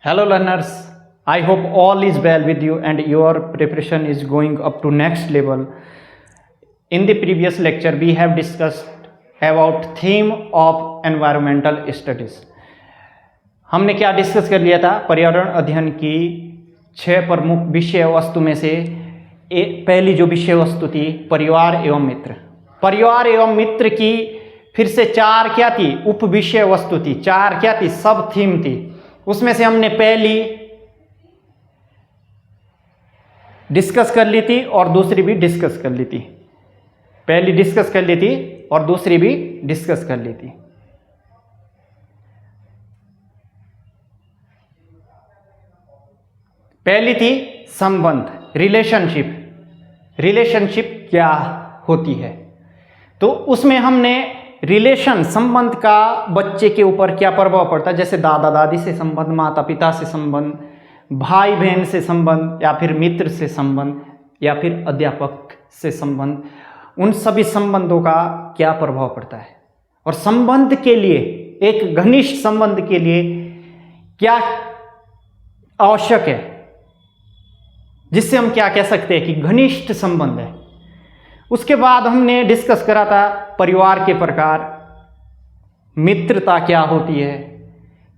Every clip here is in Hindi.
Hello learners, I hope all is well with you and your preparation is going up to next level. In the previous lecture we have discussed about theme of environmental studies. हमने क्या डिस्कस कर लिया था? पर्यावरण अध्ययन की 6 प्रमुख विषय वस्तु में से पहली जो विषय वस्तु थी परिवार एवं मित्र। परिवार एवं मित्र की फिर से 4 क्या थी? उप विषय वस्तु थी। 4 क्या थी? सब थीम थी। उसमें से हमने पहली डिस्कस कर ली थी और दूसरी भी डिस्कस कर ली थी। पहली डिस्कस कर ली थी और दूसरी भी डिस्कस कर ली थी। पहली थी संबंध, रिलेशनशिप। रिलेशनशिप क्या होती है? तो उसमें हमने रिलेशन, संबंध का बच्चे के ऊपर क्या प्रभाव पड़ता है, जैसे दादा दादी से संबंध, माता पिता से संबंध, भाई बहन से संबंध, या फिर मित्र से संबंध, या फिर अध्यापक से संबंध, उन सभी संबंधों का क्या प्रभाव पड़ता है। और संबंध के लिए, एक घनिष्ठ संबंध के लिए क्या आवश्यक है, जिससे हम क्या कह सकते हैं कि घनिष्ठ संबंध है। उसके बाद हमने डिस्कस करा था परिवार के प्रकार, मित्रता क्या होती है,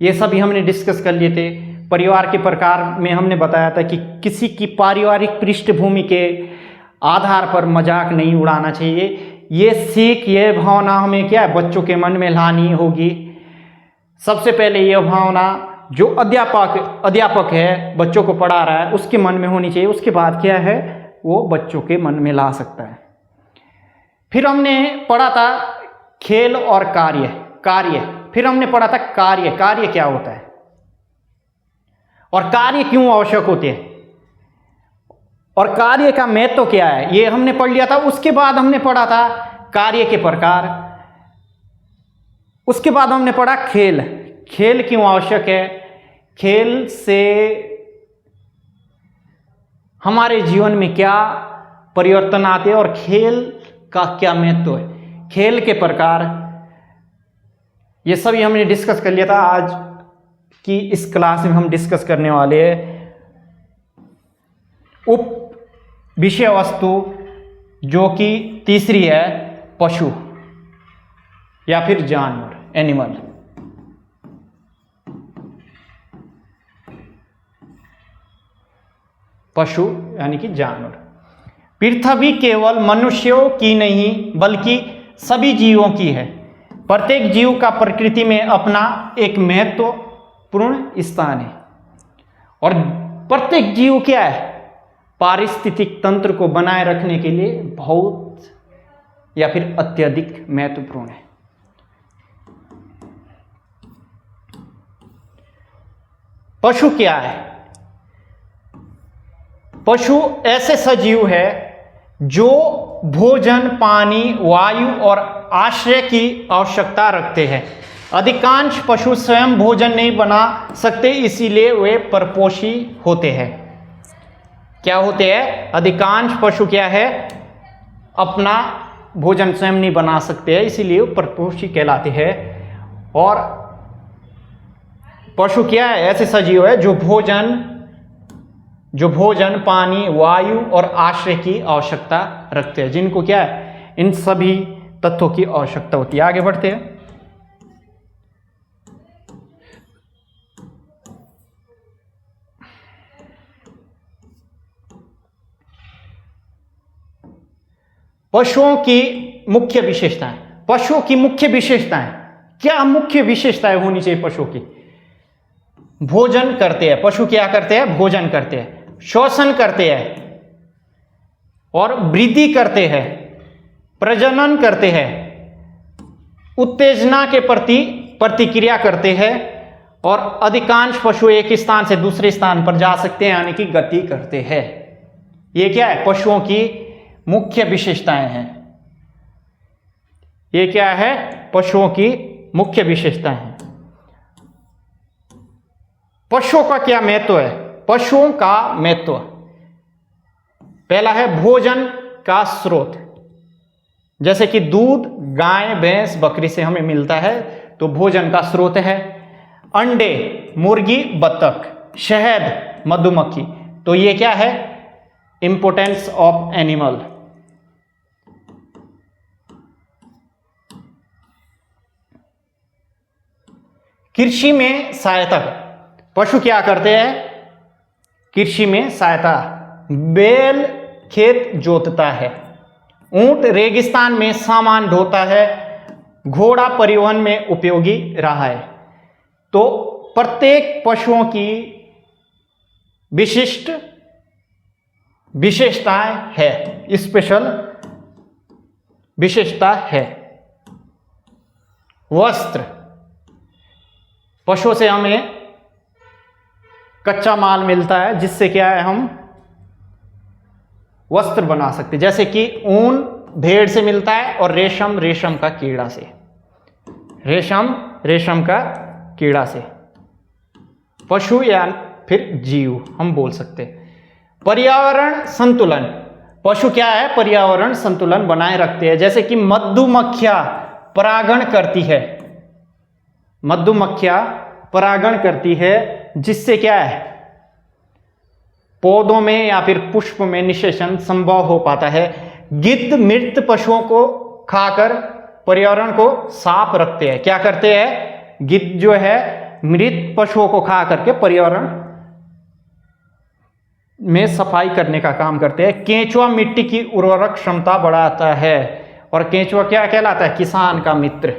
ये सभी हमने डिस्कस कर लिए थे। परिवार के प्रकार में हमने बताया था कि किसी की पारिवारिक पृष्ठभूमि के आधार पर मजाक नहीं उड़ाना चाहिए। ये सीख, ये भावना हमें क्या है, बच्चों के मन में लानी होगी। सबसे पहले ये भावना जो अध्यापक है, बच्चों को पढ़ा रहा है, उसके मन में होनी चाहिए। उसके बाद क्या है, वो बच्चों के मन में ला सकता है। फिर हमने पढ़ा था खेल और कार्य। फिर हमने पढ़ा था कार्य क्या होता है और कार्य क्यों आवश्यक होते हैं और कार्य का महत्व क्या है, ये हमने पढ़ लिया था। उसके बाद हमने पढ़ा था कार्य के प्रकार। उसके बाद हमने पढ़ा खेल क्यों आवश्यक है, खेल से हमारे जीवन में क्या परिवर्तन आते हैं और खेल का क्या महत्व है, खेल के प्रकार, ये सभी हमने डिस्कस कर लिया था। आज की इस क्लास में हम डिस्कस करने वाले हैं उप विषय वस्तु, जो कि तीसरी है पशु या फिर जानवर, एनिमल। पशु यानी कि जानवर। पृथ्वी केवल मनुष्यों की नहीं बल्कि सभी जीवों की है। प्रत्येक जीव का प्रकृति में अपना एक महत्वपूर्ण स्थान है और प्रत्येक जीव क्या है, पारिस्थितिक तंत्र को बनाए रखने के लिए बहुत या फिर अत्यधिक महत्वपूर्ण है। पशु क्या है? पशु ऐसे सजीव है जो भोजन, पानी, वायु और आश्रय की आवश्यकता रखते हैं। अधिकांश पशु स्वयं भोजन नहीं बना सकते, इसीलिए वे परपोषी होते हैं। क्या होते हैं? अधिकांश पशु क्या है, अपना भोजन स्वयं नहीं बना सकते हैं, इसीलिए वो परपोषी कहलाते हैं। और पशु क्या है? ऐसे सजीव है जो भोजन, पानी, वायु और आश्रय की आवश्यकता रखते हैं, जिनको क्या है, इन सभी तत्वों की आवश्यकता होती है। आगे बढ़ते हैं। पशुओं की मुख्य विशेषताएं। पशुओं की मुख्य विशेषताएं क्या? मुख्य विशेषताएं होनी चाहिए पशुओं की। भोजन करते हैं, पशु क्या करते हैं? भोजन करते हैं, शोषण करते हैं और वृद्धि करते हैं, प्रजनन करते हैं, उत्तेजना के प्रति प्रतिक्रिया करते हैं और अधिकांश पशु एक स्थान से दूसरे स्थान पर जा सकते हैं, यानी कि गति करते हैं। ये क्या है? पशुओं की मुख्य विशेषताएं हैं। ये क्या है? पशुओं की मुख्य विशेषताएं हैं। पशुओं का क्या महत्व है? पशुओं का महत्व, पहला है भोजन का स्रोत। जैसे कि दूध गाय, भैंस, बकरी से हमें मिलता है, तो भोजन का स्रोत है। अंडे, मुर्गी, बतख, शहद, मधुमक्खी। तो ये क्या है? Importance of animal. कृषि में सहायता, पशु क्या करते हैं? कृषि में सहायता, बैल खेत जोतता है, ऊंट रेगिस्तान में सामान ढोता है, घोड़ा परिवहन में उपयोगी रहा है। तो प्रत्येक पशुओं की विशिष्ट विशेषताएं है, स्पेशल विशेषता है। वस्त्र, पशुओं से हमें कच्चा माल मिलता है जिससे क्या है, हम वस्त्र बना सकते हैं। जैसे कि ऊन भेड़ से मिलता है और रेशम रेशम का कीड़ा से, रेशम रेशम का कीड़ा से। पशु या फिर जीव हम बोल सकते हैं। पर्यावरण संतुलन, पशु क्या है? पर्यावरण संतुलन बनाए रखते हैं। जैसे कि मधुमक्खियां परागण करती है, मधुमक्खियां परागण करती है जिससे क्या है, पौधों में या फिर पुष्प में निषेचन संभव हो पाता है। गिद्ध मृत पशुओं को खाकर पर्यावरण को साफ रखते हैं। क्या करते हैं? गिद्ध जो है मृत पशुओं को खा करके पर्यावरण में सफाई करने का काम करते हैं। केंचुआ मिट्टी की उर्वरक क्षमता बढ़ाता है, और केंचुआ क्या कहलाता है? किसान का मित्र।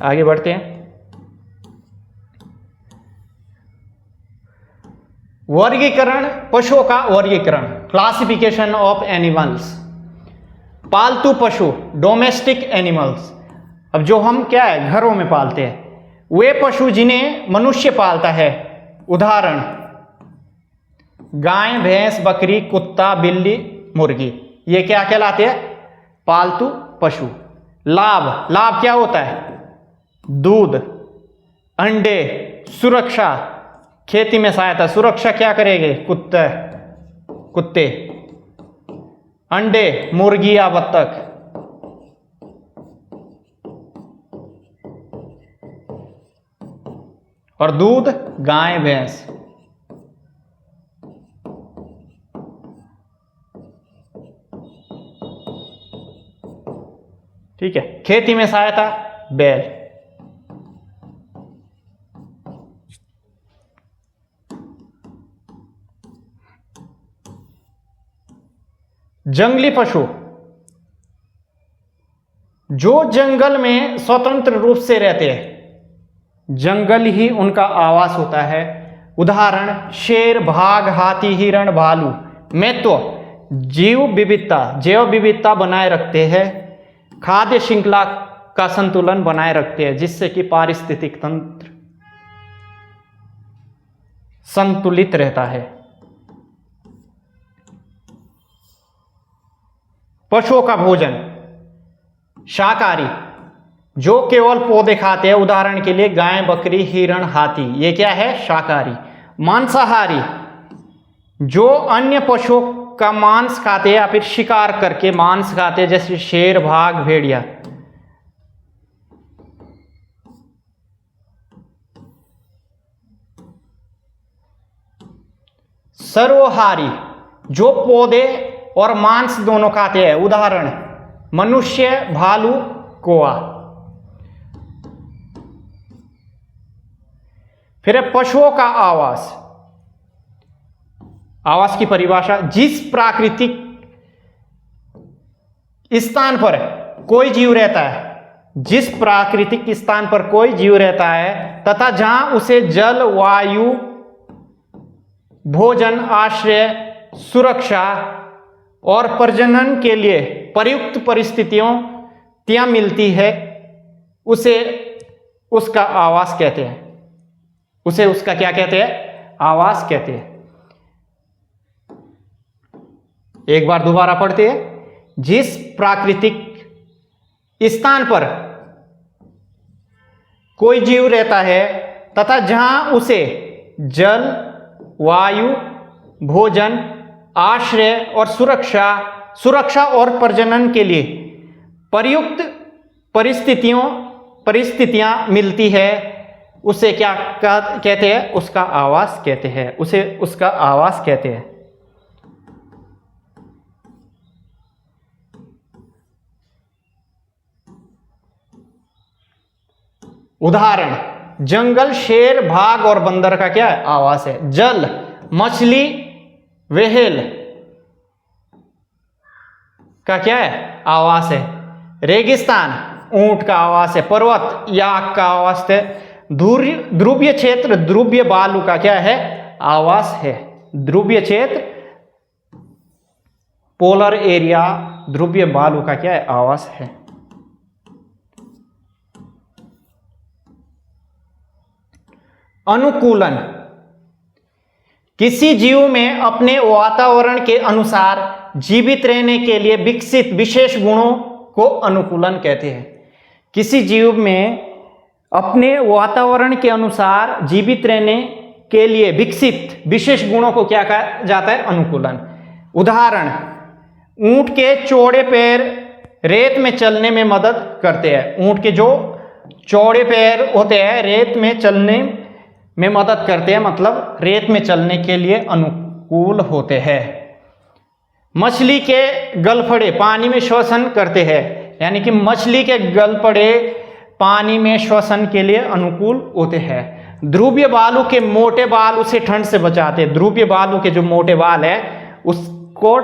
आगे बढ़ते हैं। वर्गीकरण, पशुओं का वर्गीकरण, क्लासिफिकेशन ऑफ एनिमल्स। पालतू पशु, डोमेस्टिक एनिमल्स। अब जो हम क्या है, घरों में पालते हैं, वे पशु जिन्हें मनुष्य पालता है। उदाहरण, गाय, भैंस, बकरी, कुत्ता, बिल्ली, मुर्गी। ये क्या कहलाते हैं? पालतू पशु। लाभ, लाभ क्या होता है? दूध, अंडे, सुरक्षा, खेती में सहायता। सुरक्षा क्या करेंगे? कुत्ते, अंडे, मुर्गी या बत्तख। और दूध, गाय, भैंस। ठीक है। खेती में सहायता, बैल। जंगली पशु, जो जंगल में स्वतंत्र रूप से रहते हैं, जंगल ही उनका आवास होता है। उदाहरण, शेर, बाघ, हाथी, हिरण, भालू। महत्व, जीव विविधता, जैव विविधता बनाए रखते हैं, खाद्य श्रृंखला का संतुलन बनाए रखते हैं जिससे कि पारिस्थितिक तंत्र संतुलित रहता है। पशुओं का भोजन, शाकाहारी, जो केवल पौधे खाते हैं। उदाहरण के लिए गाय, बकरी, हिरण, हाथी। ये क्या है? शाकाहारी। मांसाहारी, जो अन्य पशुओं का मांस खाते हैं या फिर शिकार करके मांस खाते हैं, जैसे शेर, बाघ, भेड़िया। सर्वहारी, जो पौधे और मांस दोनों खाते हैं। उदाहरण, मनुष्य, भालू, कौवा। फिर है पशुओं का आवास। आवास की परिभाषा, जिस प्राकृतिक स्थान पर कोई जीव रहता है, जिस प्राकृतिक स्थान पर कोई जीव रहता है तथा जहां उसे जल, वायु, भोजन, आश्रय, सुरक्षा और प्रजनन के लिए प्रयुक्त परिस्थितियां मिलती है, उसे उसका आवास कहते हैं। उसे उसका क्या कहते हैं? आवास कहते हैं। एक बार दोबारा पढ़ते हैं। जिस प्राकृतिक स्थान पर कोई जीव रहता है तथा जहां उसे जल, वायु, भोजन, आश्रय और सुरक्षा और प्रजनन के लिए प्रयुक्त परिस्थितियां मिलती है, उसे क्या कहते हैं? उसका आवास कहते हैं, उसे उसका आवास कहते हैं। उदाहरण, जंगल शेर, बाघ और बंदर का क्या है? आवास है। जल, मछली, व्हेल का क्या है? आवास है। रेगिस्तान, ऊंट का आवास है। पर्वत, याक का आवास है। ध्रुवीय क्षेत्र, ध्रुवीय भालू का क्या है? आवास है। ध्रुवीय क्षेत्र, पोलर एरिया, ध्रुवीय भालू का क्या है? आवास है। अनुकूलन, किसी जीव में अपने वातावरण के अनुसार जीवित रहने के लिए विकसित विशेष गुणों को अनुकूलन कहते हैं। किसी जीव में अपने वातावरण के अनुसार जीवित रहने के लिए विकसित विशेष गुणों को क्या कहा जाता है? अनुकूलन। उदाहरण, ऊंट के चौड़े पैर रेत में चलने में मदद करते हैं। ऊंट के जो चौड़े पैर होते हैं रेत में चलने में मदद करते हैं, मतलब रेत में चलने के लिए अनुकूल होते हैं। मछली के गलफड़े पानी में श्वसन करते हैं, यानी कि मछली के गलफड़े पानी में श्वसन के लिए अनुकूल होते हैं। ध्रुवीय भालू के मोटे बाल उसे ठंड से बचाते हैं। ध्रुवीय भालू के जो मोटे बाल है उसको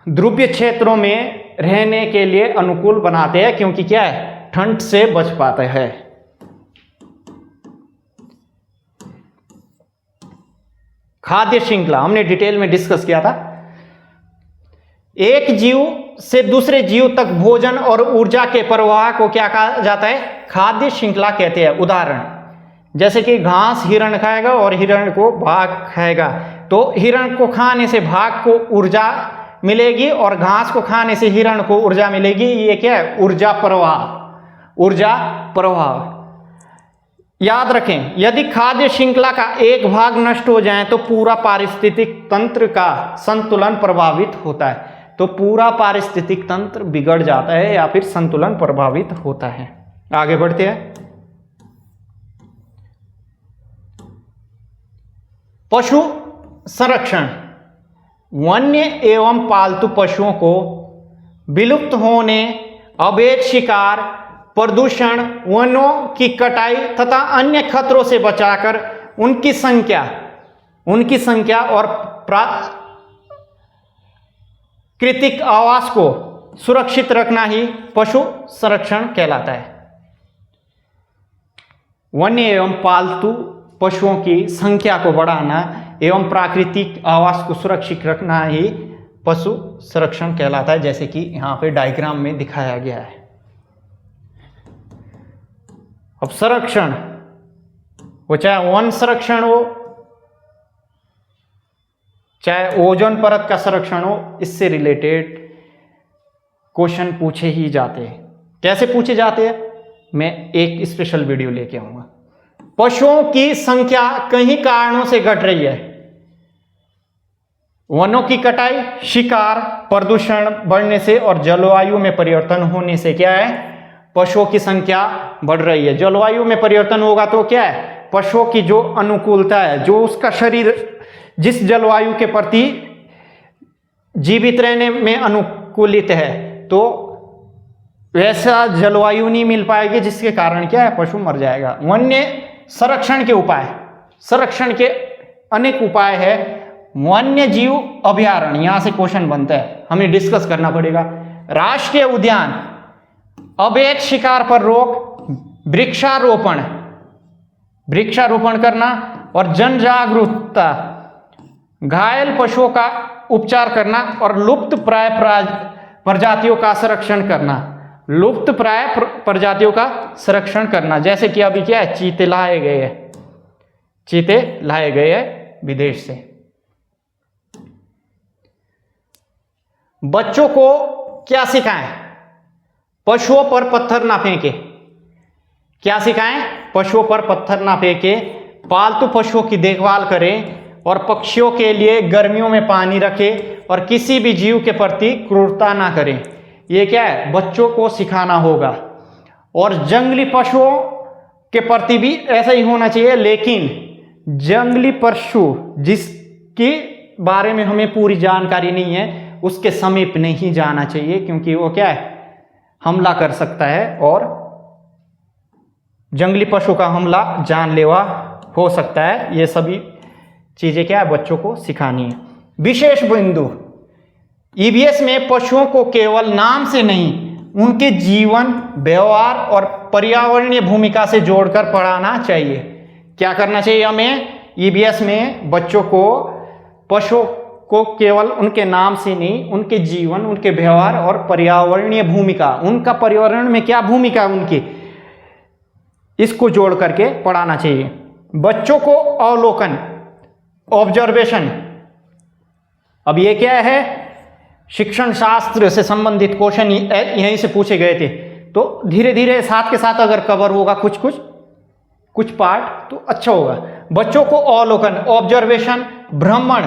ध्रुवीय क्षेत्रों में रहने के लिए अनुकूल बनाते हैं, क्योंकि क्या है? ठंड से बच पाते हैं। खाद्य श्रृंखला हमने डिटेल में डिस्कस किया था। एक जीव से दूसरे जीव तक भोजन और ऊर्जा के प्रवाह को क्या कहा जाता है? खाद्य श्रृंखला कहते हैं। उदाहरण, जैसे कि घास हिरण खाएगा और हिरण को बाघ खाएगा, तो हिरण को खाने से बाघ को ऊर्जा मिलेगी और घास को खाने से हिरण को ऊर्जा मिलेगी। ये क्या है? ऊर्जा प्रवाह। ऊर्जा प्रवाह याद रखें, यदि खाद्य श्रृंखला का एक भाग नष्ट हो जाए तो पूरा पारिस्थितिक तंत्र का संतुलन प्रभावित होता है। तो पूरा पारिस्थितिक तंत्र बिगड़ जाता है या फिर संतुलन प्रभावित होता है। आगे बढ़ते हैं। पशु संरक्षण, वन्य एवं पालतू पशुओं को विलुप्त होने, अवैध शिकार, प्रदूषण, वनों की कटाई तथा अन्य खतरों से बचाकर उनकी संख्या और प्राकृतिक आवास को सुरक्षित रखना ही पशु संरक्षण कहलाता है। वन्य एवं पालतू पशुओं की संख्या को बढ़ाना एवं प्राकृतिक आवास को सुरक्षित रखना ही पशु संरक्षण कहलाता है, जैसे कि यहाँ पे डायग्राम में दिखाया गया है। अब संरक्षण, वो चाहे वन संरक्षण हो, चाहे ओजोन परत का संरक्षण हो, इससे रिलेटेड क्वेश्चन पूछे ही जाते हैं। कैसे पूछे जाते हैं, मैं एक स्पेशल वीडियो लेके आऊंगा। पशुओं की संख्या कई कारणों से घट रही है। वनों की कटाई, शिकार, प्रदूषण बढ़ने से और जलवायु में परिवर्तन होने से क्या है? पशुओं की संख्या बढ़ रही है। जलवायु में परिवर्तन होगा तो क्या है? पशुओं की जो अनुकूलता है, जो उसका शरीर जिस जलवायु के प्रति जीवित रहने में अनुकूलित है, तो वैसा जलवायु नहीं मिल पाएगी, जिसके कारण क्या है? पशु मर जाएगा। वन्य संरक्षण के उपाय, संरक्षण के अनेक उपाय है। वन्य जीव अभयारण्य, यहां से क्वेश्चन बनता है, हमें डिस्कस करना पड़ेगा। राष्ट्रीय उद्यान, अवैध शिकार पर रोक, वृक्षारोपण करना और जन जागरूकता, घायल पशुओं का उपचार करना और लुप्त प्राय प्रजातियों का संरक्षण करना। लुप्त प्राय प्रजातियों का संरक्षण करना, जैसे कि अभी क्या है? चीते लाए गए हैं विदेश से। बच्चों को क्या सिखाएं? पशुओं पर पत्थर ना फेंके। क्या सिखाएं? पशुओं पर पत्थर ना फेंके, पालतू पशुओं की देखभाल करें और पक्षियों के लिए गर्मियों में पानी रखें और किसी भी जीव के प्रति क्रूरता ना करें। ये क्या है? बच्चों को सिखाना होगा। और जंगली पशुओं के प्रति भी ऐसा ही होना चाहिए, लेकिन जंगली पशु जिसके बारे में हमें पूरी जानकारी नहीं है उसके समीप नहीं जाना चाहिए, क्योंकि वो क्या है, हमला कर सकता है और जंगली पशु का हमला जानलेवा हो सकता है। ये सभी चीजें क्या है, बच्चों को सिखानी है। विशेष बिंदु, ईवीएस में पशुओं को केवल नाम से नहीं, उनके जीवन, व्यवहार और पर्यावरणीय भूमिका से जोड़कर पढ़ाना चाहिए। क्या करना चाहिए हमें, ईवीएस में बच्चों को पशुओं को केवल उनके नाम से नहीं, उनके जीवन, उनके व्यवहार और पर्यावरणीय भूमिका, उनका पर्यावरण में क्या भूमिका है उनकी, इसको जोड़ करके पढ़ाना चाहिए। बच्चों को अवलोकन, ऑब्जर्वेशन, अब ये क्या है, शिक्षण शास्त्र से संबंधित क्वेश्चन यहीं से पूछे गए थे, तो धीरे धीरे साथ के साथ अगर कवर होगा कुछ पार्ट तो अच्छा होगा। बच्चों को अवलोकन, ऑब्जर्वेशन, भ्रमण,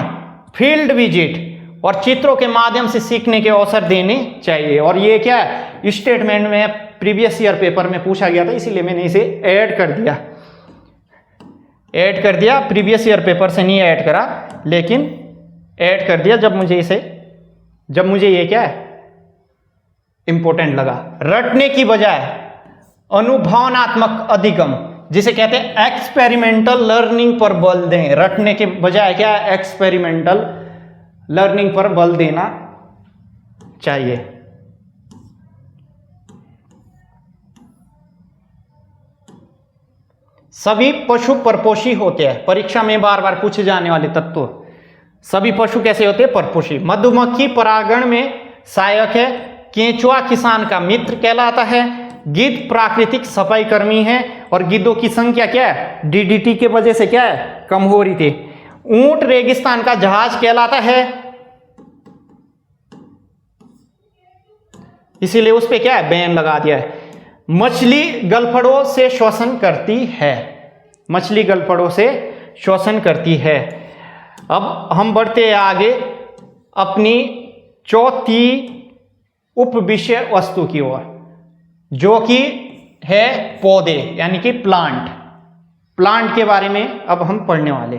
फील्ड विजिट और चित्रों के माध्यम से सीखने के अवसर देने चाहिए। और ये क्या है, स्टेटमेंट में प्रीवियस ईयर पेपर में पूछा गया था, इसीलिए मैंने इसे ऐड कर दिया। प्रीवियस ईयर पेपर से नहीं ऐड करा, लेकिन ऐड कर दिया जब मुझे ये क्या है, इंपॉर्टेंट लगा। रटने की बजाय अनुभवनात्मक अधिगम, जिसे कहते हैं एक्सपेरिमेंटल लर्निंग पर बल दें। रटने के बजाय क्या, एक्सपेरिमेंटल लर्निंग पर बल देना चाहिए। सभी पशु परपोषी होते हैं, परीक्षा में बार बार पूछे जाने वाले तत्व। सभी पशु कैसे होते हैं, परपोषी। मधुमक्खी परागण में सहायक है, केंचुआ किसान का मित्र कहलाता है, गिद्ध प्राकृतिक सफाई कर्मी है और गिद्धों की संख्या क्या है, डीडीटी के वजह से क्या है, कम हो रही थी। ऊंट रेगिस्तान का जहाज कहलाता है, इसीलिए उस पे क्या है, बैन लगा दिया है। मछली गलफड़ों से श्वसन करती है। अब हम बढ़ते हैं आगे अपनी चौथी उप विषय वस्तु की ओर, जो कि है पौधे, यानी कि प्लांट के बारे में अब हम पढ़ने वाले।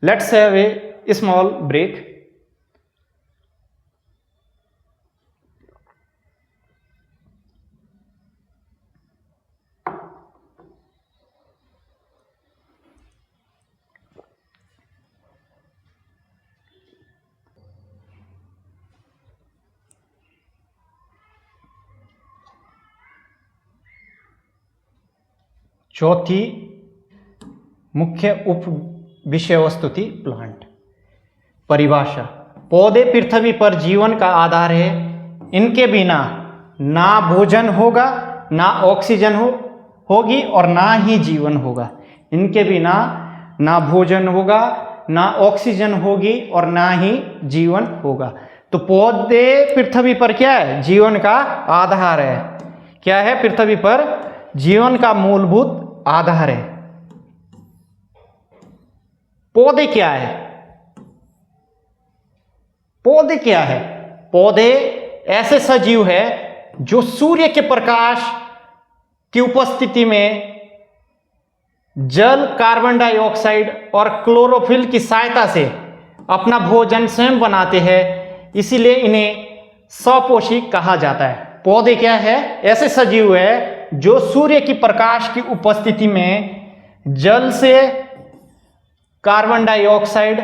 Let's have a small break. चौथी मुख्य उप विषय वस्तु थी प्लांट। परिभाषा, पौधे पृथ्वी पर जीवन का आधार है। इनके बिना ना भोजन होगा, ना ऑक्सीजन होगी और ना ही जीवन होगा। इनके बिना ना भोजन होगा, ना ऑक्सीजन होगी और ना ही जीवन होगा। तो पौधे पृथ्वी पर क्या है, जीवन का आधार है। क्या है, पृथ्वी पर जीवन का मूलभूत आधार है। पौधे क्या है, पौधे ऐसे सजीव है जो सूर्य के प्रकाश की उपस्थिति में जल, कार्बन डाइऑक्साइड और क्लोरोफिल की सहायता से अपना भोजन स्वयं बनाते हैं, इसीलिए इन्हें स्वपोषी कहा जाता है। पौधे क्या है, ऐसे सजीव है जो सूर्य की प्रकाश की उपस्थिति में जल से, कार्बन डाइऑक्साइड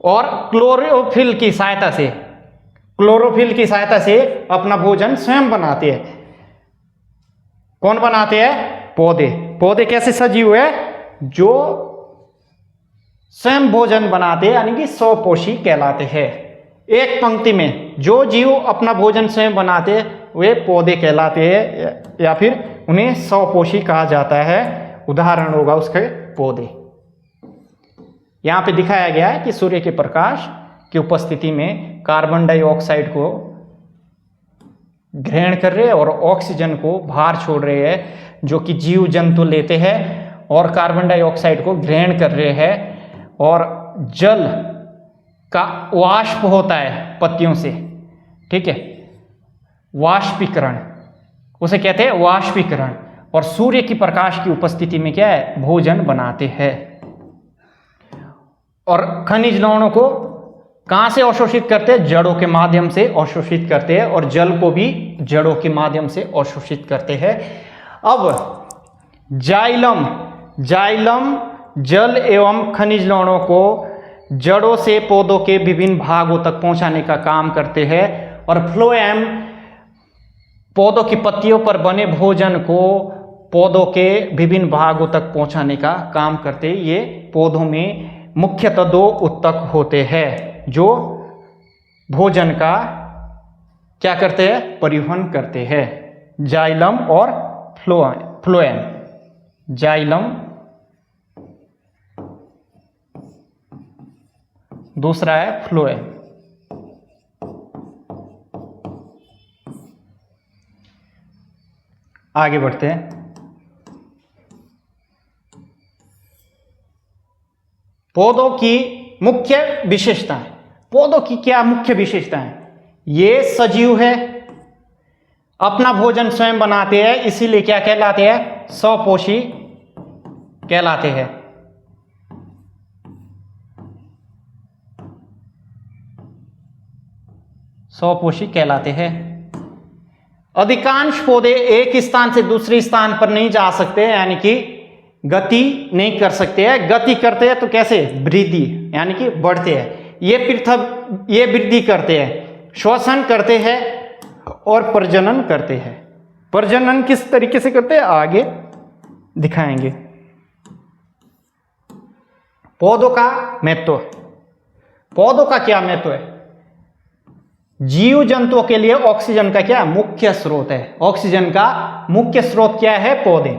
और क्लोरोफिल की सहायता से अपना भोजन स्वयं बनाते हैं। कौन बनाते हैं, पौधे कैसे सजीव है, जो स्वयं भोजन बनाते हैं, यानी कि स्वपोषी कहलाते हैं। एक पंक्ति में जो जीव अपना भोजन स्वयं बनाते हैं वे पौधे कहलाते हैं, या फिर उन्हें स्वपोषी कहा जाता है। उदाहरण होगा उसके पौधे। यहां पे दिखाया गया है कि सूर्य के प्रकाश की उपस्थिति में कार्बन डाइऑक्साइड को ग्रहण कर रहे हैं और ऑक्सीजन को बाहर छोड़ रहे हैं, जो कि जीव जंतु लेते हैं, और कार्बन डाइऑक्साइड को ग्रहण कर रहे हैं, और जल का वाष्प होता है पत्तियों से, ठीक है, वाष्पीकरण उसे कहते हैं वाष्पीकरण। और सूर्य की प्रकाश की उपस्थिति में क्या है, भोजन बनाते हैं। और खनिज लवणों को कहां से अवशोषित करते हैं, जड़ों के माध्यम से अवशोषित करते हैं, और जल को भी जड़ों के माध्यम से अवशोषित करते हैं। अब जाइलम, जाइलम जल एवं खनिज लवणों को जड़ों से पौधों के विभिन्न भागों तक पहुंचाने का काम करते हैं। और फ्लोएम पौधों की पत्तियों पर बने भोजन को पौधों के विभिन्न भागों तक पहुंचाने का काम करते हैं। ये पौधों में मुख्यतः 2 उत्तक होते हैं जो भोजन का क्या करते हैं, परिवहन करते हैं, जाइलम और फ्लोएम। जाइलम, दूसरा है फ्लोएम। आगे बढ़ते हैं। पौधों की मुख्य विशेषताएं। पौधों की क्या मुख्य विशेषताएं, ये सजीव है, अपना भोजन स्वयं बनाते हैं, इसीलिए क्या कहलाते हैं, स्वपोषी कहलाते हैं। स्वपोषी कहलाते हैं। अधिकांश पौधे एक स्थान से दूसरे स्थान पर नहीं जा सकते, यानी कि गति नहीं कर सकते हैं। गति करते हैं तो कैसे, वृद्धि, यानी कि बढ़ते हैं। ये वृद्धि करते हैं, श्वसन करते हैं और प्रजनन करते हैं। प्रजनन किस तरीके से करते हैं, आगे दिखाएंगे। पौधों का महत्व। पौधों का क्या महत्व है, जीव जंतुओं के लिए ऑक्सीजन का क्या मुख्य स्रोत है। ऑक्सीजन का मुख्य स्रोत क्या है, पौधे।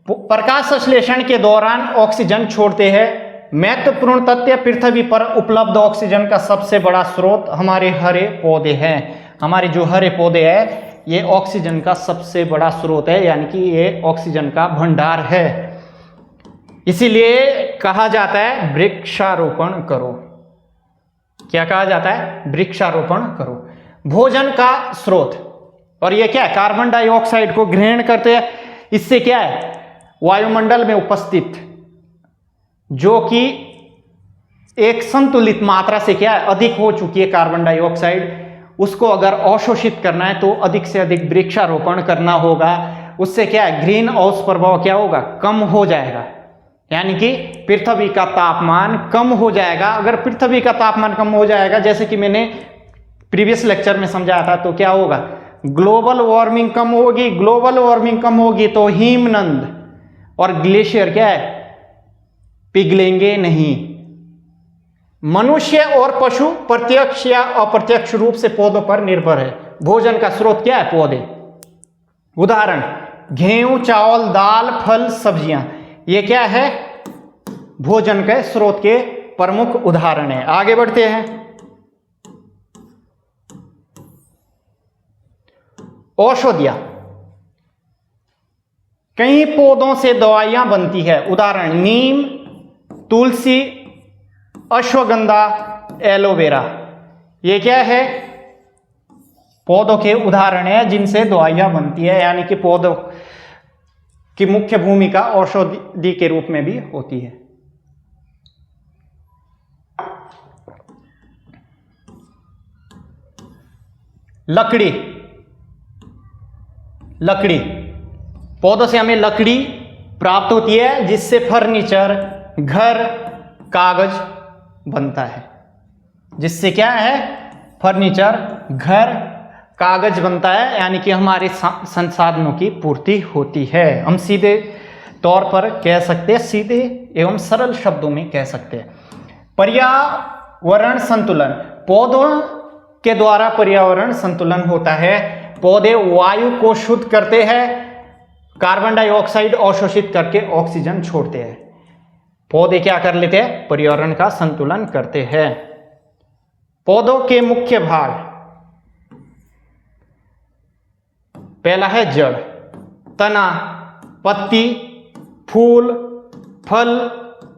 प्रकाश संश्लेषण के दौरान ऑक्सीजन छोड़ते हैं। महत्वपूर्ण तथ्य, पृथ्वी पर उपलब्ध ऑक्सीजन का सबसे बड़ा स्रोत हमारे हरे पौधे हैं। हमारे जो हरे पौधे हैं ये ऑक्सीजन का सबसे बड़ा स्रोत है, यानी कि ये ऑक्सीजन का भंडार है। इसीलिए कहा जाता है वृक्षारोपण करो। क्या कहा जाता है, वृक्षारोपण करो। भोजन का स्रोत, और ये क्या है, कार्बन डाइऑक्साइड को ग्रहण करते हैं। इससे क्या है, वायुमंडल में उपस्थित जो कि एक संतुलित मात्रा से क्या है, अधिक हो चुकी है कार्बन डाइऑक्साइड, उसको अगर अवशोषित करना है तो अधिक से अधिक वृक्षारोपण करना होगा। उससे क्या है, ग्रीन हाउस प्रभाव क्या होगा, कम हो जाएगा, यानी कि पृथ्वी का तापमान कम हो जाएगा। अगर पृथ्वी का तापमान कम हो जाएगा, जैसे कि मैंने प्रीवियस लेक्चर में समझाया था, तो क्या होगा, ग्लोबल वार्मिंग कम होगी। ग्लोबल वार्मिंग कम होगी तो हिमनद और ग्लेशियर क्या है, पिघलेंगे नहीं। मनुष्य और पशु प्रत्यक्ष या अप्रत्यक्ष रूप से पौधों पर निर्भर है। भोजन का स्रोत क्या है, पौधे। उदाहरण, गेहूं, चावल, दाल, फल, सब्जियां, ये क्या है, भोजन के स्रोत के प्रमुख उदाहरण है। आगे बढ़ते हैं। औषधियां, कई पौधों से दवाइयां बनती है। उदाहरण, नीम, तुलसी, अश्वगंधा, एलोवेरा, ये क्या है, पौधों के उदाहरण है जिनसे दवाइयां बनती है, यानी कि पौधों की मुख्य भूमिका औषधि के रूप में भी होती है। लकड़ी, लकड़ी, पौधों से हमें लकड़ी प्राप्त होती है, जिससे फर्नीचर, घर, कागज बनता है। जिससे क्या है, फर्नीचर, घर, कागज बनता है, यानी कि हमारे संसाधनों की पूर्ति होती है। हम सीधे तौर पर कह सकते हैं, सीधे एवं सरल शब्दों में कह सकते हैं। पर्यावरण संतुलन, पौधों के द्वारा पर्यावरण संतुलन होता है। पौधे वायु को शुद्ध करते हैं, कार्बन डाइऑक्साइड अवशोषित करके ऑक्सीजन छोड़ते हैं। पौधे क्या कर लेते हैं, पर्यावरण का संतुलन करते हैं। पौधों के मुख्य भाग, पहला है जड़, तना, पत्ती, फूल, फल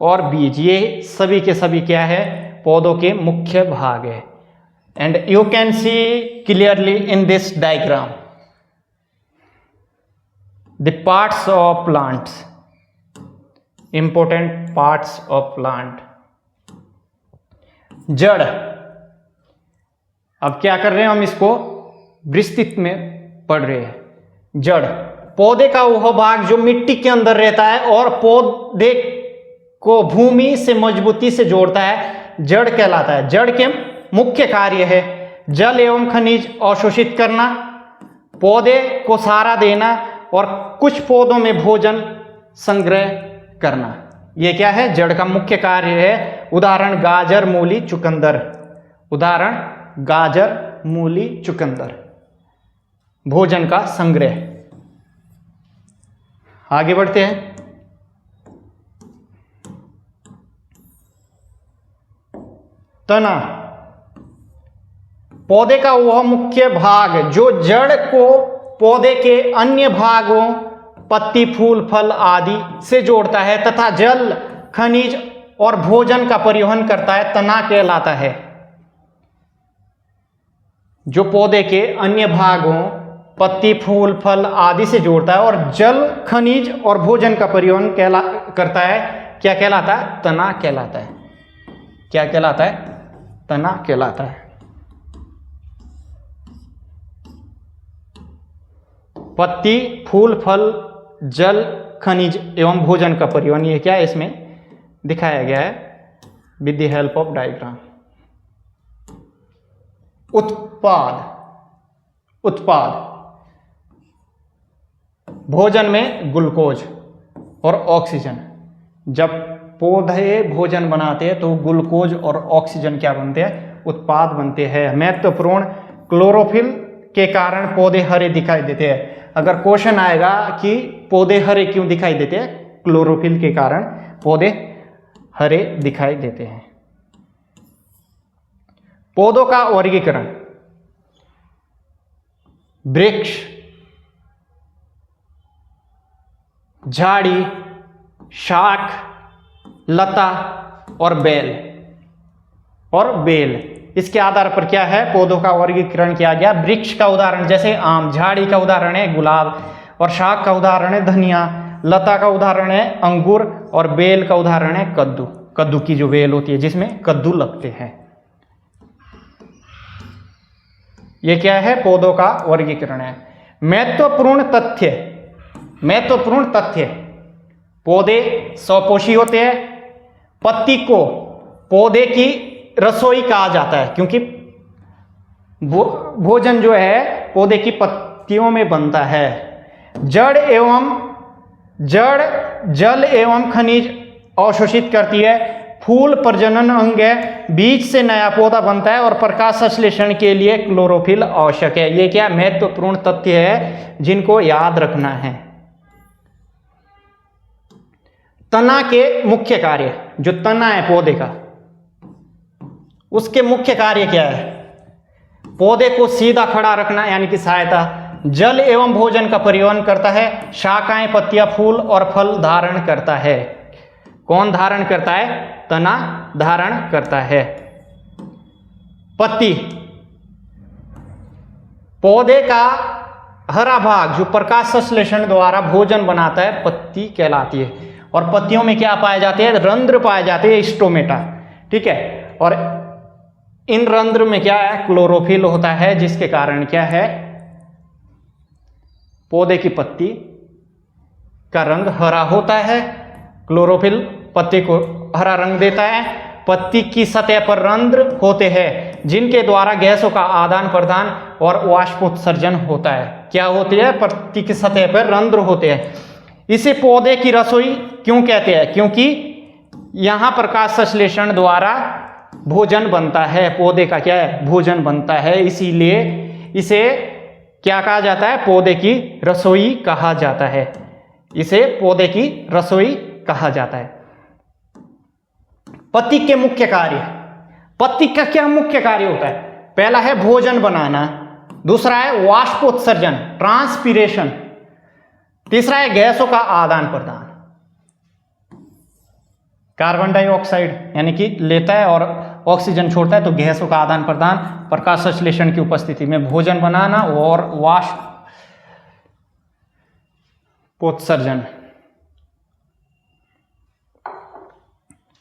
और बीज, ये सभी के सभी क्या है, पौधों के मुख्य भाग है। And you can see clearly in this diagram. The parts of plants, important parts of plant. जड़, अब क्या कर रहे हैं हम, इसको विस्तृत में पढ़ रहे हैं। जड़, पौधे का वह भाग जो मिट्टी के अंदर रहता है और पौधे को भूमि से मजबूती से जोड़ता है, जड़ कहलाता है। जड़ के मुख्य कार्य है जल एवं खनिज अवशोषित करना, पौधे को सहारा देना और कुछ पौधों में भोजन संग्रह करना। यह क्या है, जड़ का मुख्य कार्य है। उदाहरण गाजर, मूली, चुकंदर। उदाहरण गाजर, मूली, चुकंदर, भोजन का संग्रह। आगे बढ़ते हैं। तना, पौधे का वह मुख्य भाग जो जड़ को पौधे के अन्य भागों, पत्ती, फूल, फल आदि से जोड़ता है तथा जल, खनिज और भोजन का परिवहन करता है, तना कहलाता है। जो पौधे के अन्य भागों, पत्ती, फूल, फल आदि से जोड़ता है और जल, खनिज और भोजन का परिवहन करता है, क्या कहलाता है, तना कहलाता है। क्या कहलाता है, तना कहलाता है। पत्ती, फूल, फल, जल, खनिज एवं भोजन का परिवहन, ये क्या है, इसमें दिखाया गया है with the help of diagram. उत्पाद, उत्पाद, भोजन में ग्लूकोज और ऑक्सीजन। जब पौधे भोजन बनाते हैं तो ग्लूकोज और ऑक्सीजन क्या बनते हैं, उत्पाद बनते हैं। महत्वपूर्ण, क्लोरोफिल के कारण पौधे हरे दिखाई देते हैं। अगर क्वेश्चन आएगा कि पौधे हरे क्यों दिखाई देते हैं, क्लोरोफिल के कारण पौधे हरे दिखाई देते हैं। पौधों का वर्गीकरण, वृक्ष, झाड़ी, शाख, लता और बेल, इसके आधार पर क्या है, पौधों का वर्गीकरण किया गया। वृक्ष का उदाहरण जैसे आम, झाड़ी का उदाहरण है गुलाब और शाख का उदाहरण है धनिया, लता का उदाहरण है अंगूर और बेल का उदाहरण है कद्दू। कद्दू की जो बेल होती है जिसमें कद्दू लगते हैं। ये क्या है, पौधों का वर्गीकरण है। महत्वपूर्ण तथ्य, महत्वपूर्ण तथ्य, पौधे स्वपोषी होते हैं। पत्ती को पौधे की रसोई कहा जाता है क्योंकि भोजन जो है पौधे की पत्तियों में बनता है। जड़ जल एवं खनिज अवशोषित करती है। फूल प्रजनन अंग है, बीज से नया पौधा बनता है और प्रकाश संश्लेषण के लिए क्लोरोफिल आवश्यक है। ये क्या महत्वपूर्ण तथ्य है जिनको याद रखना है। तना के मुख्य कार्य, जो तना है पौधे का, उसके मुख्य कार्य क्या है, पौधे को सीधा खड़ा रखना यानी कि सहायता, जल एवं भोजन का परिवहन करता है, शाखाएं, पत्तियां, फूल और फल धारण करता है। कौन धारण करता है, तना धारण करता है। पत्ती, पौधे का हरा भाग जो प्रकाश संश्लेषण द्वारा भोजन बनाता है, पत्ती कहलाती है। और पत्तियों में क्या पाए जाते हैं, रंध्र पाए जाते हैं, स्टोमेटा, ठीक है। और इन रंध्र में क्या है, क्लोरोफिल होता है, जिसके कारण क्या है, पौधे की पत्ती का रंग हरा होता है। क्लोरोफिल पत्ती को हरा रंग देता है। पत्ती की सतह पर रंध्र होते हैं जिनके द्वारा गैसों का आदान प्रदान और वाष्पोत्सर्जन होता है। क्या होती है, पत्ती की सतह पर रंध्र होते हैं। इसे पौधे की रसोई क्यों कहते हैं, क्योंकि यहां प्रकाश संश्लेषण द्वारा भोजन बनता है, पौधे का क्या है, भोजन बनता है, इसीलिए इसे क्या कहा जाता है, पौधे की रसोई कहा जाता है। इसे पौधे की रसोई कहा जाता है। पत्ती के मुख्य कार्य, पत्ती का क्या मुख्य कार्य होता है, पहला है भोजन बनाना, दूसरा है वाष्पोत्सर्जन ट्रांसपीरेशन, तीसरा है गैसों का आदान प्रदान, कार्बन डाइऑक्साइड यानी कि लेता है और ऑक्सीजन छोड़ता है तो गैसों का आदान प्रदान, प्रकाश संश्लेषण की उपस्थिति में भोजन बनाना और पोत्सर्जन।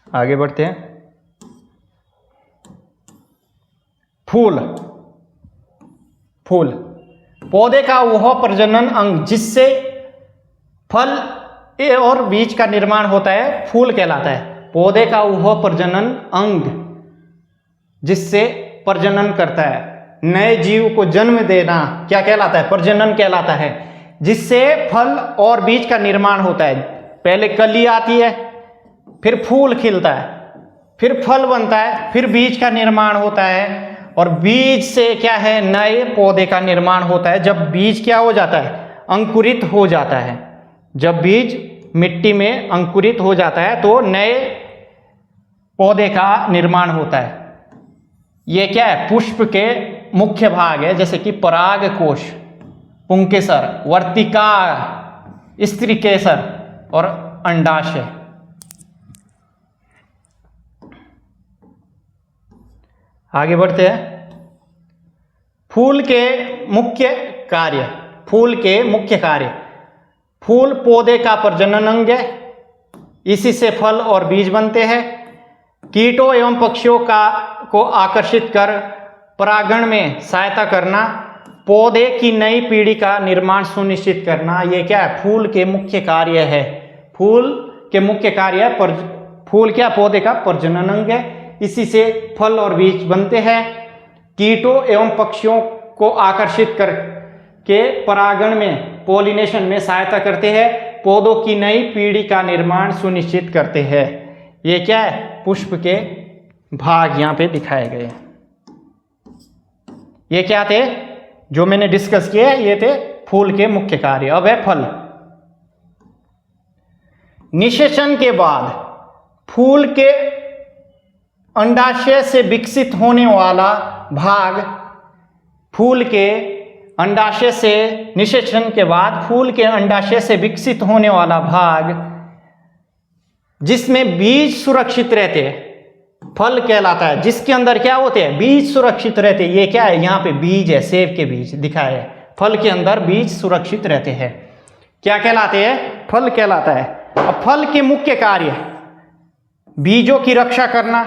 आगे बढ़ते हैं। फूल। फूल पौधे का वह प्रजनन अंग जिससे फल और बीज का निर्माण होता है, फूल कहलाता है। पौधे का वह प्रजनन अंग जिससे प्रजनन करता है, नए जीव को जन्म देना, क्या कहलाता है? प्रजनन कहलाता है। जिससे फल और बीज का निर्माण होता है। पहले कली आती है, फिर फूल खिलता है, फिर फल बनता है, फिर बीज का निर्माण होता है, और बीज से क्या है? नए पौधे का निर्माण होता है। जब बीज क्या हो जाता है? अंकुरित हो जाता है। जब बीज मिट्टी में अंकुरित हो जाता है तो नए पौधे का निर्माण होता है। ये क्या है? पुष्प के मुख्य भाग है, जैसे कि पराग कोश, पुंकेसर, वर्तिका, स्त्रीकेसर और अंडाशय। आगे बढ़ते हैं। फूल के मुख्य कार्य। फूल के मुख्य कार्य। फूल पौधे का प्रजनन अंग है, इसी से फल और बीज बनते हैं। कीटों एवं पक्षियों को आकर्षित कर परागण में सहायता करना, पौधे की नई पीढ़ी का निर्माण सुनिश्चित करना, ये क्या है? फूल के मुख्य कार्य है। फूल के मुख्य कार्य है। फूल क्या? पौधे का प्रजनन अंग है, इसी से फल और बीज बनते हैं। कीटों एवं पक्षियों को आकर्षित करके परागण में, पॉलिनेशन में सहायता करते हैं, पौधों की नई पीढ़ी का निर्माण सुनिश्चित करते हैं। ये क्या है? पुष्प के भाग यहाँ पे दिखाए गए हैं। ये क्या थे जो मैंने डिस्कस किए? ये थे फूल के मुख्य कार्य। अब है फल। निषेचन के बाद फूल के अंडाशय से विकसित होने वाला भाग, फूल के अंडाशय से, निषेचन के बाद फूल के अंडाशय से विकसित होने वाला भाग जिसमें बीज सुरक्षित रहते हैं, फल कहलाता है। जिसके अंदर क्या होते हैं? बीज सुरक्षित रहते हैं। ये क्या है? यहाँ पे बीज है, सेब के बीज दिखाए है। फल के अंदर बीज सुरक्षित रहते हैं, क्या कहलाते हैं? फल कहलाता है। अब फल के मुख्य कार्य, बीजों की रक्षा करना,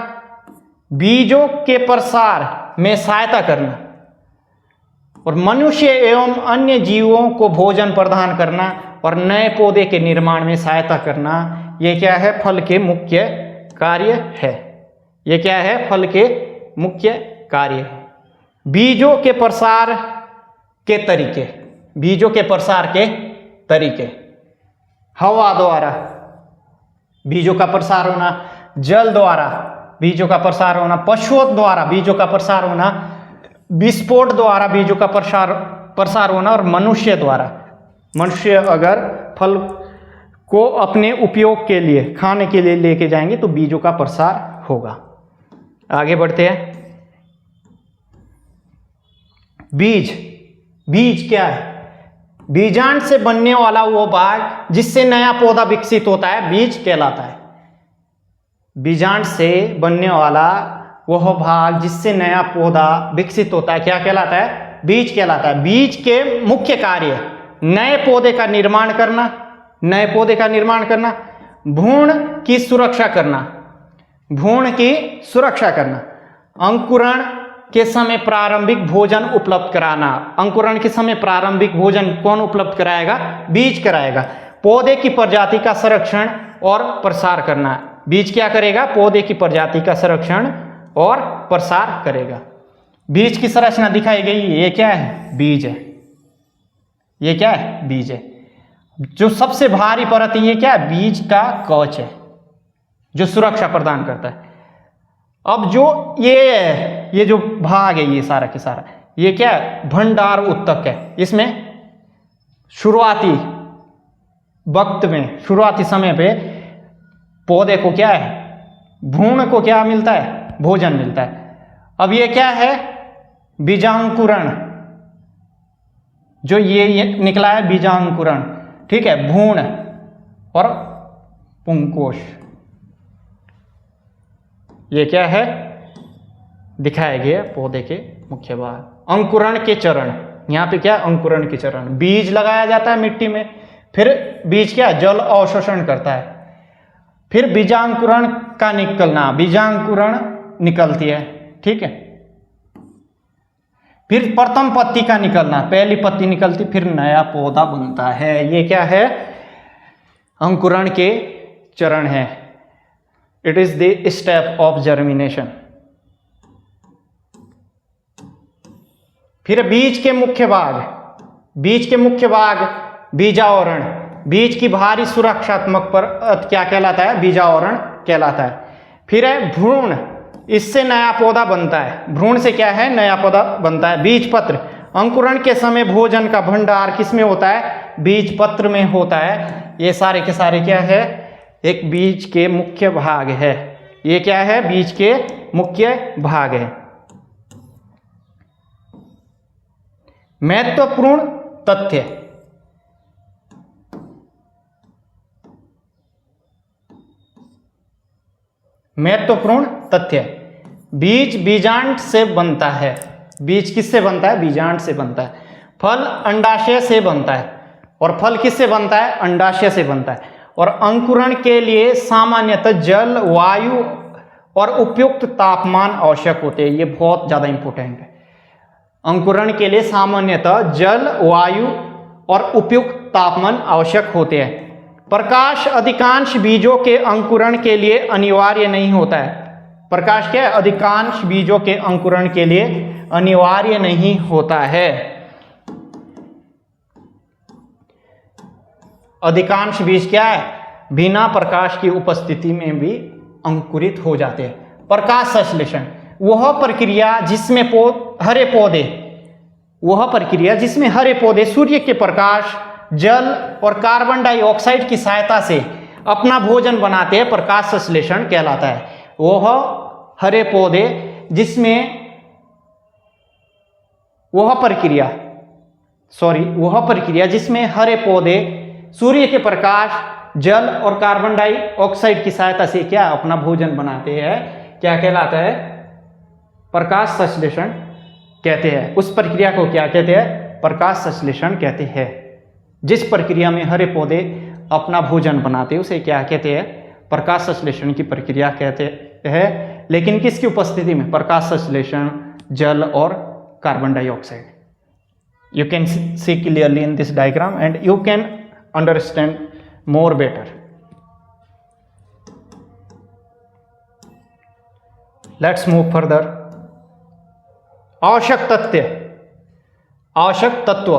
बीजों के प्रसार में सहायता करना, और मनुष्य एवं अन्य जीवों को भोजन प्रदान करना, और नए पौधे के निर्माण में सहायता करना। ये क्या है? फल के मुख्य कार्य है। ये क्या है? फल के मुख्य कार्य है। बीजों के प्रसार के तरीके। बीजों के प्रसार के तरीके, हवा द्वारा बीजों का प्रसार होना, जल द्वारा बीजों का प्रसार होना, पशुओं द्वारा बीजों का प्रसार होना, विस्फोट द्वारा बीजों का प्रसार होना, और मनुष्य द्वारा। मनुष्य अगर फल को अपने उपयोग के लिए, खाने के लिए लेके जाएंगे तो बीजों का प्रसार होगा। आगे बढ़ते हैं। बीज। बीज क्या है? बीजांड से बनने वाला वो भाग जिससे नया पौधा विकसित होता है, बीज कहलाता है। बीजांड से बनने वाला वह भाग जिससे नया पौधा विकसित होता है, क्या कहलाता है? बीज कहलाता है। बीज के मुख्य कार्य, नए पौधे का निर्माण करना, नए पौधे का निर्माण करना, भ्रूण की सुरक्षा करना, भ्रूण की सुरक्षा करना, अंकुरण के समय प्रारंभिक भोजन उपलब्ध कराना। अंकुरण के समय प्रारंभिक भोजन कौन उपलब्ध कराएगा? बीज कराएगा। पौधे की प्रजाति का संरक्षण और प्रसार करना। बीज क्या करेगा? पौधे की प्रजाति का संरक्षण और प्रसार करेगा। बीज की संरचना दिखाई गई। ये क्या है? बीज है। ये क्या है? बीज है। जो सबसे भारी परत है, ये क्या है? बीज का कवच है जो सुरक्षा प्रदान करता है। अब जो ये जो भाग है, ये सारा के सारा, ये क्या है? भंडार उत्तक है। इसमें शुरुआती वक्त में, शुरुआती समय पे पौधे को क्या है? भ्रूण को क्या मिलता है? भोजन मिलता है। अब ये क्या है? बीजांकुरण। जो ये निकला है बीजांकुरण, ठीक है, भ्रूण और पुंकोष। ये क्या है? दिखाया गया पौधे के मुख्य भाग। अंकुरण के चरण, यहाँ पे क्या? अंकुरण के चरण। बीज लगाया जाता है मिट्टी में, फिर बीज क्या जल अवशोषण करता है, फिर बीजांकुरण का निकलना, बीजांकुरण निकलती है, ठीक है। फिर प्रथम पत्ती का निकलना, पहली पत्ती निकलती, फिर नया पौधा बनता है। ये क्या है, अंकुरण के चरण है। It is the step of germination. फिर बीज के मुख्य भाग, बीज के मुख्य भाग बीजावरण, बीज की बाहरी सुरक्षात्मक परत क्या कहलाता है, बीजावरण कहलाता है। फिर है भ्रूण, इससे नया पौधा बनता है, भ्रूण से क्या है, नया पौधा बनता है। बीज पत्र, अंकुरण के समय भोजन का भंडार किसमें होता है, बीज पत्र में होता है। ये सारे के सारे क्या है, एक बीज के मुख्य भाग है। ये क्या है, बीज के मुख्य भाग है। महत्वपूर्ण तथ्य, महत्वपूर्ण तथ्य, बीज बीजांड से बनता है। बीज किससे बनता है, बीजांड से बनता है। फल अंडाशय से बनता है, और फल किससे बनता है, अंडाशय से बनता है। और अंकुरण के लिए सामान्यतः जल, वायु और उपयुक्त तापमान आवश्यक होते हैं। ये बहुत ज्यादा इंपॉर्टेंट है। अंकुरण के लिए सामान्यतः जल, वायु और उपयुक्त तापमान आवश्यक होते हैं। प्रकाश अधिकांश बीजों के अंकुरण के लिए अनिवार्य नहीं होता है। प्रकाश क्या है, अधिकांश बीजों के अंकुरण के लिए अनिवार्य नहीं होता है। अधिकांश बीज क्या है, बिना प्रकाश की उपस्थिति में भी अंकुरित हो जाते हैं। प्रकाश संश्लेषण, वह प्रक्रिया जिसमें हरे पौधे, वह प्रक्रिया जिसमें हरे पौधे सूर्य के प्रकाश, जल और कार्बन डाइऑक्साइड की सहायता से अपना भोजन बनाते हैं, प्रकाश संश्लेषण कहलाता है। वह हरे पौधे जिसमें वह प्रक्रिया जिसमें हरे पौधे सूर्य के प्रकाश, जल और कार्बन डाइऑक्साइड की सहायता से क्या अपना भोजन बनाते हैं, क्या कहलाता है, प्रकाश संश्लेषण कहते हैं। उस प्रक्रिया को क्या कहते हैं, प्रकाश संश्लेषण कहते हैं। जिस प्रक्रिया में हरे पौधे अपना भोजन बनाते हैं उसे क्या कहते हैं, प्रकाश संश्लेषण की प्रक्रिया कहते हैं। लेकिन किसकी उपस्थिति में, प्रकाश संश्लेषण, जल और carbon dioxide. You can see clearly in this diagram and you can understand more better. Let's move further. आवश्यक तथ्य, आवश्यक तत्व,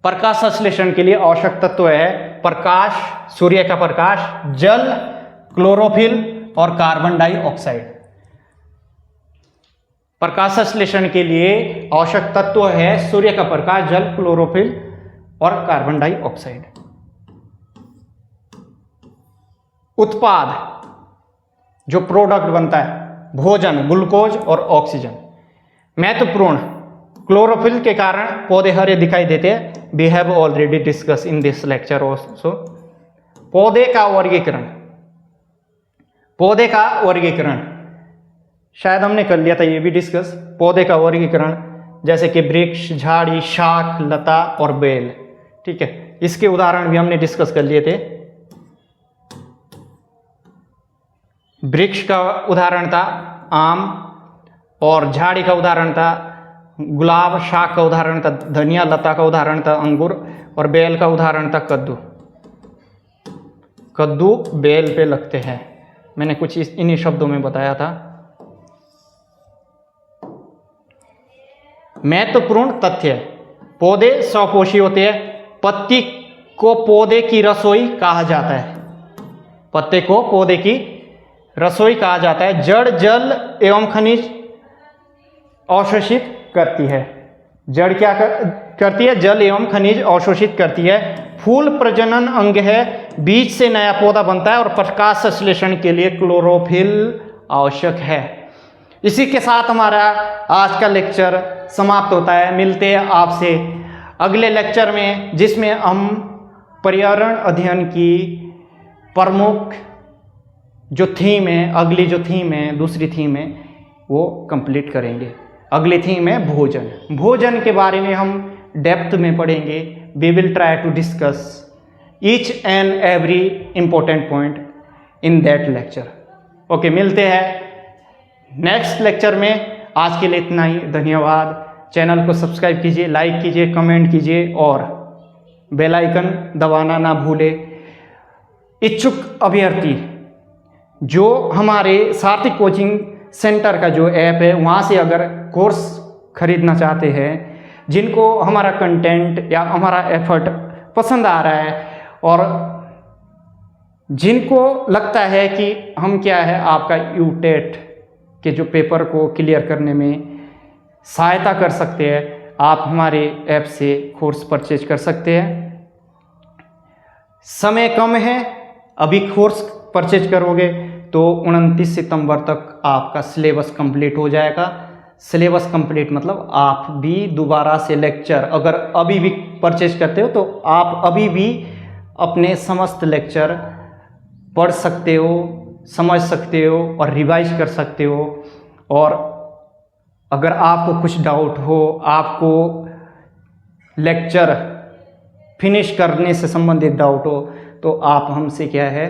प्रकाश संश्लेषण के लिए आवश्यक तत्व है प्रकाश, सूर्य का प्रकाश, जल, क्लोरोफिल और कार्बन डाइऑक्साइड। प्रकाश संश्लेषण के लिए आवश्यक तत्व है सूर्य का प्रकाश, जल, क्लोरोफिल और कार्बन डाइऑक्साइड। उत्पाद, जो प्रोडक्ट बनता है, भोजन, ग्लूकोज और ऑक्सीजन। महत्वपूर्ण, क्लोरोफिल के कारण पौधे हरे दिखाई देते हैं। We have already discuss in this lecture also. पौधे का वर्गीकरण, पौधे का वर्गीकरण शायद हमने कर लिया था ये भी डिस्कस। पौधे का वर्गीकरण जैसे कि वृक्ष, झाड़ी, शाख, लता और बेल, ठीक है। इसके उदाहरण भी हमने डिस्कस कर लिए थे। वृक्ष का उदाहरण था आम, और झाड़ी का उदाहरण था गुलाब, शाख का उदाहरण था धनिया, लता का उदाहरण था अंगूर और बेल का उदाहरण था कद्दू। कद्दू बेल पे लगते हैं, मैंने कुछ इन्हीं शब्दों में बताया था। महत्वपूर्ण तथ्य, पौधे स्वपोषी होते हैं। पत्ती को पौधे की रसोई कहा जाता है, पत्ते को पौधे की रसोई कहा जाता है। जड़ जल एवं खनिज अवशोषित करती है। जड़ क्या करती है, जल एवं खनिज अवशोषित करती है। फूल प्रजनन अंग है, बीज से नया पौधा बनता है और प्रकाश संश्लेषण के लिए क्लोरोफिल आवश्यक है। इसी के साथ हमारा आज का लेक्चर समाप्त होता है। मिलते हैं आपसे अगले लेक्चर में, जिसमें हम पर्यावरण अध्ययन की प्रमुख जो थीम है, अगली जो थीम है, दूसरी थीम है, वो कंप्लीट करेंगे। अगली थीम है भोजन। भोजन के बारे में हम डेप्थ में पढ़ेंगे। We will try to discuss each and every important point in that lecture. Okay, मिलते हैं नेक्स्ट लेक्चर में। आज के लिए इतना ही, धन्यवाद। चैनल को सब्सक्राइब कीजिए, लाइक कीजिए, कमेंट कीजिए और बेल आइकन दबाना ना भूले। इच्छुक अभ्यर्थी जो हमारे सार्थक कोचिंग सेंटर का जो ऐप है वहाँ से अगर कोर्स खरीदना चाहते हैं, जिनको हमारा कंटेंट या हमारा एफर्ट पसंद आ रहा है और जिनको लगता है कि हम क्या है आपका यूटेट के जो पेपर को क्लियर करने में सहायता कर सकते हैं, आप हमारे ऐप से कोर्स परचेज कर सकते हैं। समय कम है, अभी कोर्स परचेज करोगे तो 29 सितंबर तक आपका सिलेबस कंप्लीट हो जाएगा। सिलेबस कंप्लीट मतलब आप भी दोबारा से लेक्चर अगर अभी भी परचेज करते हो तो आप अभी भी अपने समस्त लेक्चर पढ़ सकते हो, समझ सकते हो और रिवाइज कर सकते हो। और अगर आपको कुछ डाउट हो, आपको लेक्चर फिनिश करने से संबंधित डाउट हो, तो आप हमसे क्या है,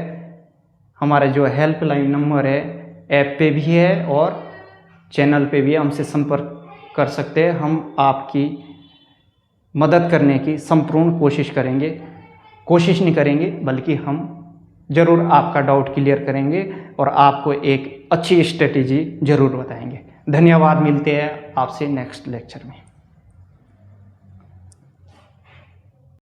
हमारा जो हेल्पलाइन नंबर है ऐप पे भी है और चैनल पे भी हमसे संपर्क कर सकते हैं। हम आपकी मदद करने की संपूर्ण कोशिश करेंगे। कोशिश नहीं करेंगे बल्कि हम ज़रूर आपका डाउट क्लियर करेंगे और आपको एक अच्छी स्ट्रेटेजी ज़रूर बताएंगे। धन्यवाद, मिलते हैं आपसे नेक्स्ट लेक्चर में।